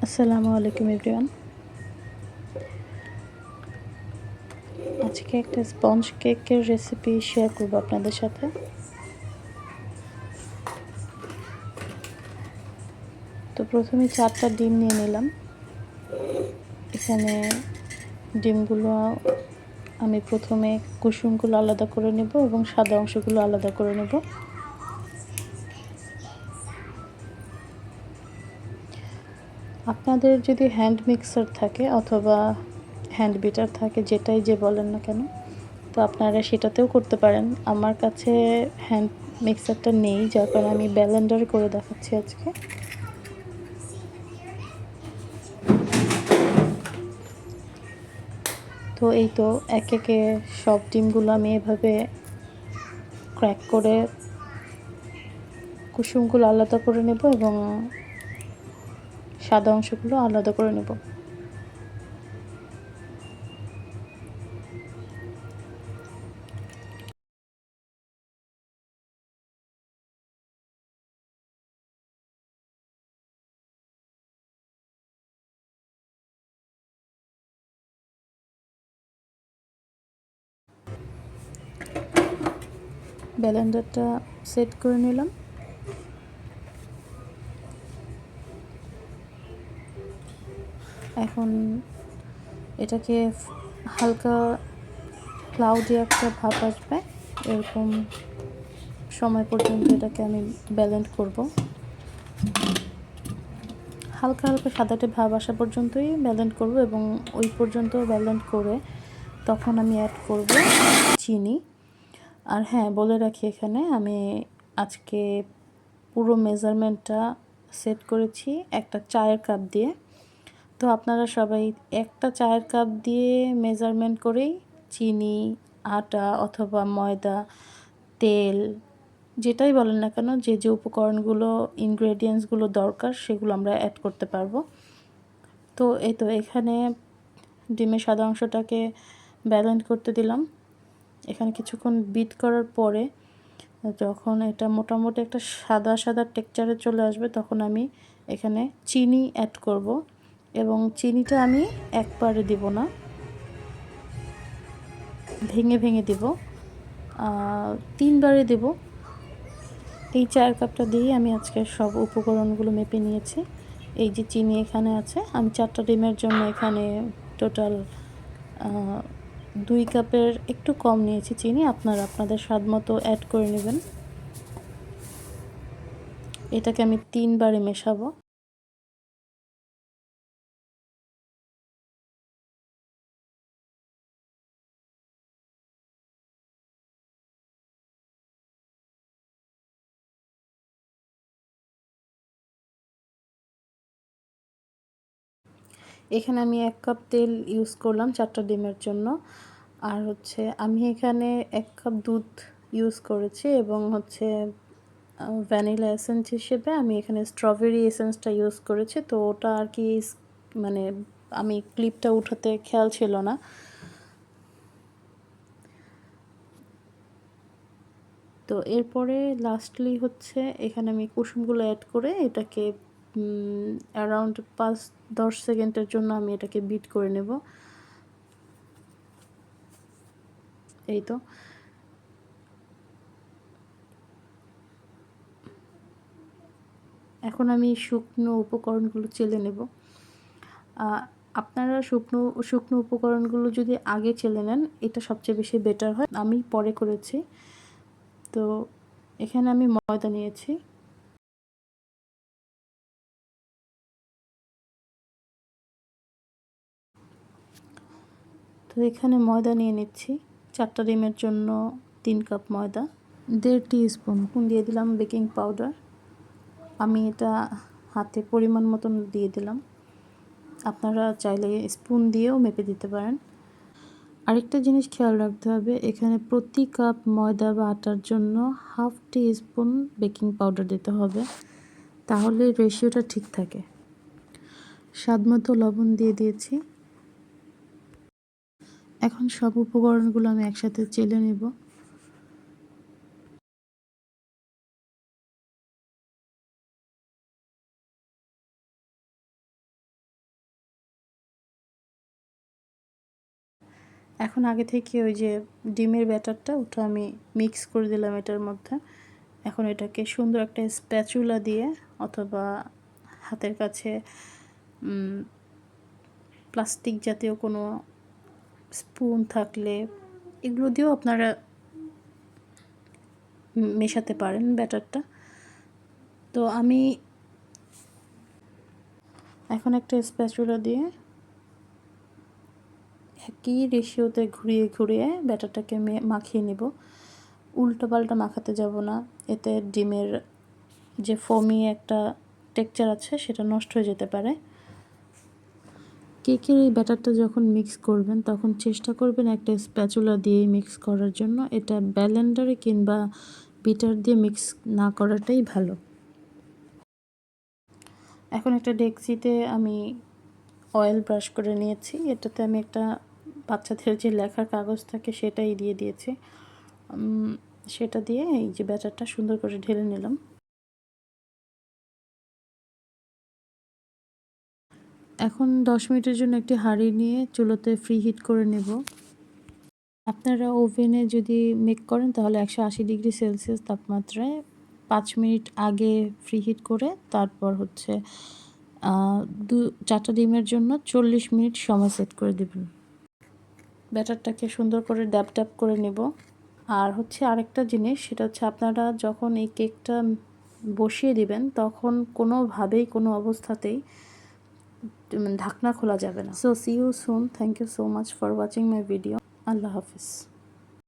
আসসালামু আলাইকুম এভরিওয়ান। আজকে একটা স্পঞ্জ কেকের রেসিপি শেয়ার করব আপনাদের সাথে। তো প্রথমে 4টা ডিম নিয়ে নিলাম। এখানে ডিমগুলো আমি প্রথমে কুসুমগুলো আলাদা করে নেব এবং সাদা অংশগুলো আলাদা করে নেব। আপনাদের যদি হ্যান্ড মিক্সার থাকে অথবা হ্যান্ড বিটার থাকে, যেটাই যে বলেন না কেন, তো আপনারা সেটাতেও করতে পারেন। আমার কাছে হ্যান্ড মিক্সারটা নেই, যার কারণে আমি ব্লেন্ডারে করে দেখাচ্ছি আজকে। তো এই তো একে একে সব ডিমগুলো আমি এভাবে ক্র্যাক করে কুসুমগুলো আলাদা করে নেব এবং সাদা অংশগুলো আলাদা করে নেব। ব্লেন্ডারটা সেট করে নিলাম। এখন এটাকে হালকা ক্লাউডি একটা ভাব আসবে, এরকম সময় পর্যন্ত এটাকে আমি ব্লেন্ড করব। হালকা হালকা সাদাটে ভাব আসা পর্যন্তই ব্লেন্ড করব এবং ওই পর্যন্ত ব্লেন্ড করে তখন আমি অ্যাড করব চিনি। আর হ্যাঁ, বলে রাখি, এখানে আমি আজকে পুরো মেজারমেন্টটা সেট করেছি একটা চায়ের কাপ দিয়ে। তো আপনারা সবাই একটা চায়ের কাপ দিয়ে মেজারমেন্ট করেই চিনি, আটা অথবা ময়দা, তেল, যেটাই বলেন না কেন, যে যে উপকরণগুলো ইনগ্রেডিয়েন্টসগুলো দরকার সেগুলো আমরা অ্যাড করতে পারবো। তো এই তো এখানে ডিমের সাদা অংশটাকে ব্লেন্ড করতে দিলাম। এখানে কিছুক্ষণ বিট করার পরে যখন এটা মোটামুটি একটা সাদা সাদা টেক্সচারে চলে আসবে, তখন আমি এখানে চিনি অ্যাড করব এবং চিনিটা আমি একবারে দিব না, ভেঙে ভেঙে দিব, 3বারে দেব। এই চায়ের কাপটা দিয়েই আমি আজকে সব উপকরণগুলো মেপে নিয়েছি। এই যে চিনি এখানে আছে, আমি 4টা ডিমের জন্য এখানে টোটাল 2 কাপের একটু কম নিয়েছি চিনি। আপনারা আপনাদের স্বাদ মতো অ্যাড করে নেবেন। এটাকে আমি 3বারে মেশাবো। এখানে আমি 1 কাপ তেল ইউজ করলাম 4টা ডিমের জন্য। আর হচ্ছে আমি এখানে 1 কাপ দুধ ইউজ করেছি এবং হচ্ছে ভ্যানিলা এসেন্স হিসেবে আমি এখানে স্ট্রবেরি এসেন্সটা ইউজ করেছি। তো ওটা আর কি, মানে আমি ক্লিপটা উঠাতে খেয়াল ছিল না। তো এরপরে লাস্টলি হচ্ছে এখানে আমি কুসুমগুলো অ্যাড করে এটাকে অ্যারাউন্ড 5-10 সেকেন্ডের জন্য আমি এটাকে বিট করে নেব। এই তো এখন আমি শুকনো উপকরণগুলো চেলে নেব। আপনারা শুকনো শুকনো উপকরণগুলো যদি আগে চেলে নেন, এটা সবচেয়ে বেশি বেটার হয়। আমি পরে করেছি। তো এখানে আমি ময়দা নিয়েছি। তো এখানে ময়দা নিয়ে নিচ্ছি। 4টা ডিমের জন্য 3 কাপ ময়দা। 1.5 টিস্পুন দিয়ে দিলাম বেকিং পাউডার। আমি এটা হাতে পরিমাণ মতন দিয়ে দিলাম। আপনারা চাইলে স্পুন দিয়েও মেপে দিতে পারেন। আরেকটা জিনিস খেয়াল রাখতে হবে, এখানে প্রতি কাপ ময়দা বা আটার জন্য 1/2 টিস্পুন বেকিং পাউডার দিতে হবে, তাহলে রেশিওটা ঠিক থাকে। স্বাদমতো লবণ দিয়ে দিয়েছি। এখন সব উপকরণগুলো আমি একসাথে চেলে নেব। এখন আগে থেকে ওই যে ডিমের ব্যাটারটা ওটা আমি মিক্স করে দিলাম এটার মধ্যে। এখন এটাকে সুন্দর একটা স্প্যাচুলা দিয়ে অথবা হাতের কাছে প্লাস্টিক জাতীয় কোনো স্পুন থাকলে এগুলো দিয়েও আপনারা মেশাতে পারেন ব্যাটারটা। তো আমি এখন একটা স্প্যাচুলা দিয়ে একই রেশিওতে ঘুরিয়ে ঘুরিয়ে ব্যাটারটাকে মাখিয়ে নেব। উল্টো পাল্টা মাখাতে যাব না, এতে ডিমের যে ফোমি একটা টেক্সচার আছে সেটা নষ্ট হয়ে যেতে পারে। কেকের এই ব্যাটারটা যখন মিক্স করবেন তখন চেষ্টা করবেন একটা স্প্যাচুলা দিয়ে মিক্স করার জন্য। এটা ব্লেন্ডারে কিংবা বিটার দিয়ে মিক্স না করাটাই ভালো। এখন একটা ডেকচিতে আমি অয়েল ব্রাশ করে নিয়েছি, এটাতে আমি একটা বাচ্চাদের যে লেখার কাগজ থাকে সেটাই দিয়ে দিয়েছি। সেটা দিয়ে এই যে ব্যাটারটা সুন্দর করে ঢেলে নিলাম। এখন 10 মিনিটের জন্য একটি হাঁড়ি নিয়ে চুলোতে ফ্রি হিট করে নেব। আপনারা ওভেনে যদি মেক করেন তাহলে 180 ডিগ্রি সেলসিয়াস তাপমাত্রায় 5 মিনিট আগে ফ্রি হিট করে তারপর হচ্ছে 4টা ডিমের জন্য 40 মিনিট সময় সেট করে দেবেন। ব্যাটারটাকে সুন্দর করে ড্যাব ড্যাব করে নেব। আর হচ্ছে আরেকটা জিনিস, সেটা হচ্ছে আপনারা যখন এই কেকটা বসিয়ে দিবেন তখন কোনোভাবেই কোনো অবস্থাতেই ঢাকনা খোলা যাবে না। So see you soon, thank you so much for watching my video. আল্লাহ হাফিজ।